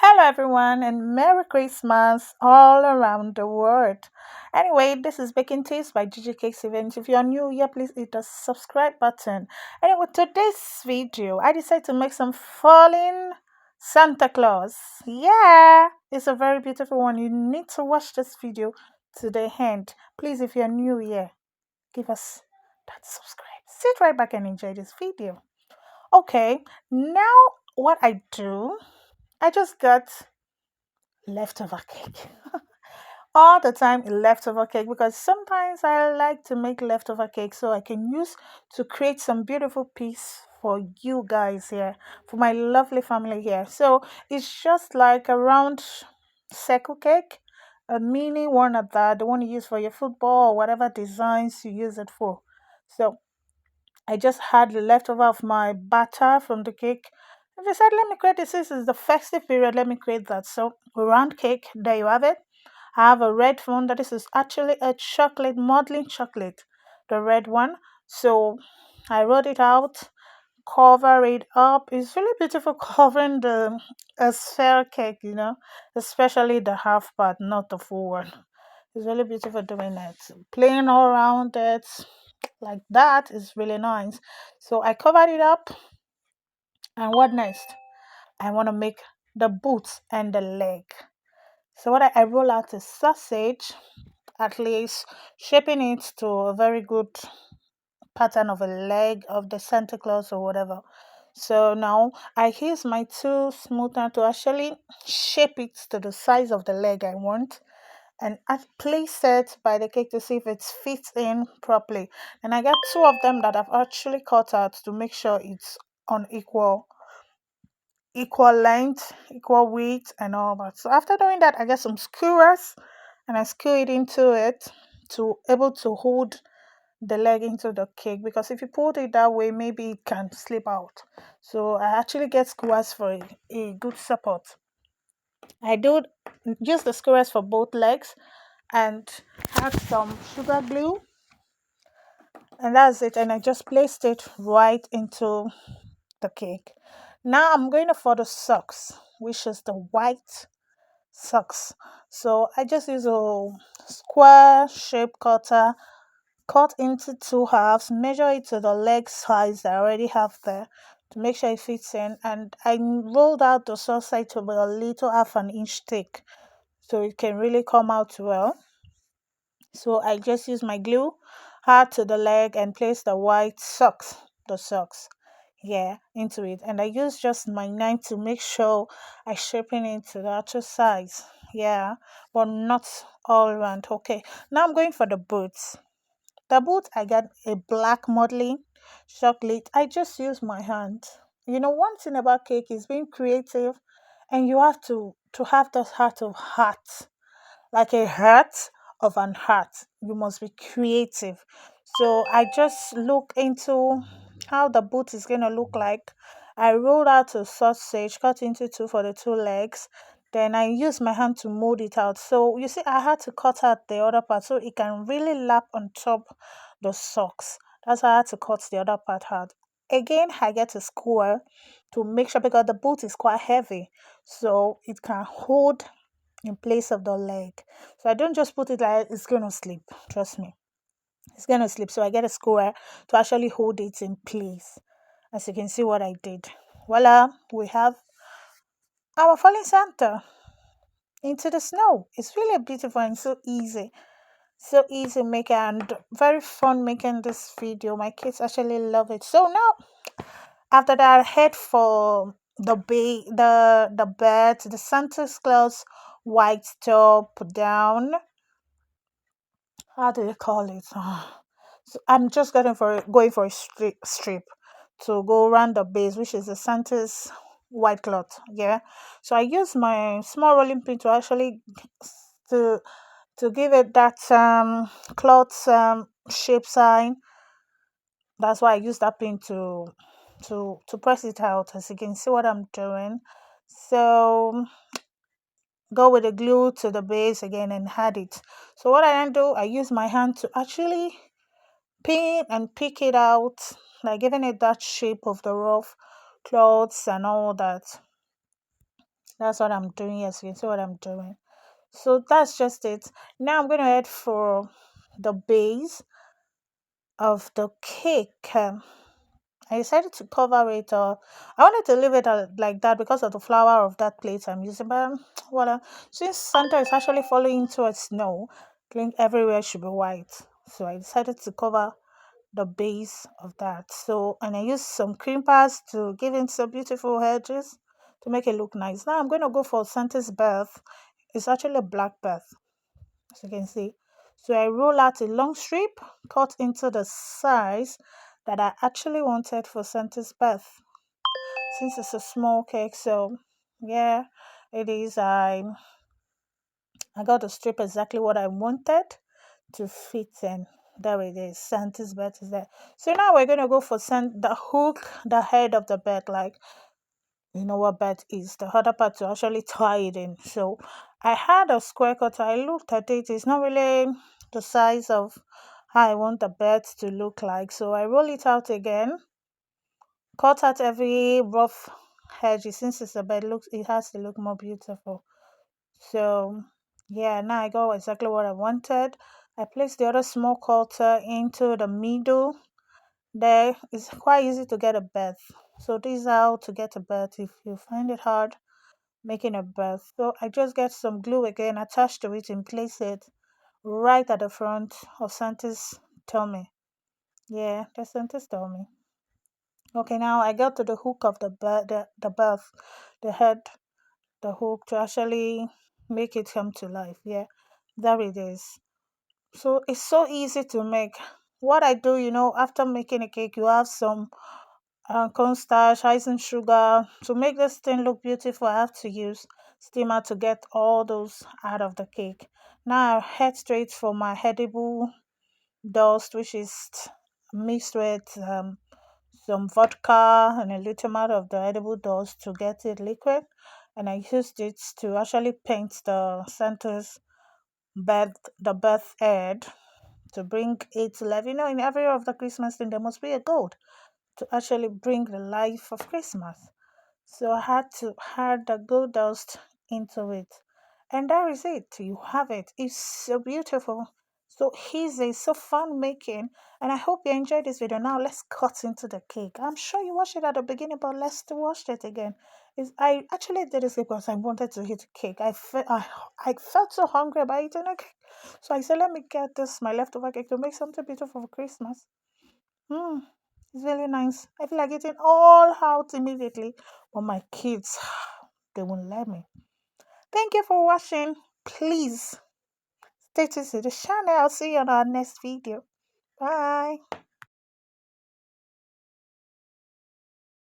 Hello, everyone, and Merry Christmas all around the world. Anyway, this is Baking Tips by Gigi Cakes Events. If you're new here, please hit the subscribe button. Anyway, today's video, I decided to make some falling Santa Claus. Yeah, it's a very beautiful one. You need to watch this video to the end. Please, if you're new here, give us that subscribe. Sit right back and enjoy this video. Okay, now what I do, I just got leftover cake. All the time leftover cake because sometimes I like to make leftover cake so I can use to create some beautiful piece for you guys here, for my lovely family here. So it's just like a round circle cake, a mini one at that, the one you use for your football or whatever designs you use it for. So I just had the leftover of my batter from the cake. I decided, let me create this. This is the festive period. Let me create that. So, round cake, there you have it. I have a red one that this is actually a chocolate, modeling chocolate, the red one. So, I wrote it out, cover it up. It's really beautiful covering the a sphere cake, especially the half part, not the full one. It's really beautiful doing it. Playing all around it like that is really nice. So I covered it up, and what next? I want to make the boots and the leg. So what I roll out a sausage, at least shaping it to a very good pattern of a leg of the Santa Claus or whatever. So now I use my two smoother to actually shape it to the size of the leg I want, and I place it by the cake to see if it fits in properly. And I got two of them that I've actually cut out to make sure it's on equal length, equal width, and all that. So after doing that, I get some skewers and I skew it into it to able to hold the leg into the cake, because if you put it that way, maybe it can slip out. So I actually get skewers for a good support. I do use the skewers for both legs and add some sugar glue, and that's it. And I just placed it right into the cake. Now I'm going for the socks, which is the white socks. So I just use a square shape cutter, cut into two halves, measure it to the leg size that I already have there to make sure it fits in, and I rolled out the sock side to be a little half an inch thick so it can really come out well. So I just use my glue, hard to the leg, and place the socks, yeah, into it. And I use just my knife to make sure I shaping it to the actual size, yeah, but not all around. Okay, now I'm going for the boots. The boots, I got a black modeling chocolate. I just use my hand. One thing about cake is being creative, and you have to have the heart of heart, like a heart of an heart. You must be creative. So I just look into how the boot is going to look like. I rolled out a sausage, cut into two for the two legs. Then I use my hand to mold it out. So you see, I had to cut out the other part so it can really lap on top the socks. That's why I had to cut the other part out. Again, I get a skewer to make sure, because the boot is quite heavy, so it can hold in place of the leg. So I don't just put it like it's gonna slip. Trust me, it's gonna slip. So I get a square to actually hold it in place. As you can see what I did. Voila, we have our falling Santa into the snow. It's really beautiful and so easy. So easy making and very fun making this video. My kids actually love it. So now after that, I head for the bed, the Santa Claus white top down. How do you call it? So I'm just going for a strip to go around the base, which is the Santa's white cloth. Yeah. So I use my small rolling pin to actually to to give it that cloth shape sign. That's why I use that pin to press it out. As you can see what I'm doing. So go with the glue to the base again and add it. So what I then do, I use my hand to actually pin and pick it out, like giving it that shape of the rough clothes and all that. That's what I'm doing. Yes, you can see what I'm doing. So that's just it. Now I'm going to head for the base of the cake. I decided to cover it. I wanted to leave it like that because of the flour of that plate I'm using. But well, since Santa is actually falling into a snow, I think everywhere should be white. So I decided to cover the base of that. So, and I used some cream pads to give it some beautiful edges to make it look nice. Now I'm going to go for Santa's birth. It's actually a black birth, as you can see. So I roll out a long strip, cut into the size that I actually wanted for Santa's birth. Since it's a small cake, so yeah, it is. I got the strip exactly what I wanted to fit in. There it is. Santa's bed is there. So now we're gonna go for the hook, the head of the bed, like you know what bed is, the other part to actually tie it in. So I had a square cutter. I looked at it. It's not really the size of how I want the bed to look like. So I roll it out again, cut out every rough edge. Since it's a bed, looks it has to look more beautiful. So yeah, now I got exactly what I wanted. I placed the other small quarter into the middle. There it's quite easy to get a berth. So this is how to get a berth if you find it hard making a berth. So I just get some glue again, attach to it and place it right at the front of Santa's tummy. Yeah, that's Santa's tummy. Okay, now I got to the hook of the berth, the head, the hook to actually make it come to life. Yeah, there it is. So it's so easy to make. What I do, after making a cake, you have some cornstarch, icing sugar. To make this thing look beautiful, I have to use steamer to get all those out of the cake. Now I head straight for my edible dust, which is mixed with some vodka and a little amount of the edible dust to get it liquid. And I used it to actually paint the center's the birth head to bring it to life. In every of the Christmas thing, there must be a gold to actually bring the life of Christmas. So I had to add the gold dust into it. And there is it. You have it. It's so beautiful, so easy, so fun making. And I hope you enjoyed this video. Now let's cut into the cake. I'm sure you watched it at the beginning, but let's watch it again. I actually did this because I wanted to eat cake. I felt so hungry about eating a cake. So I said, let me get this, my leftover cake, to make something beautiful for Christmas. Mm, it's really nice. I feel like eating all out immediately. But my kids, they won't let me. Thank you for watching. Please stay tuned to the channel. I'll see you on our next video. Bye.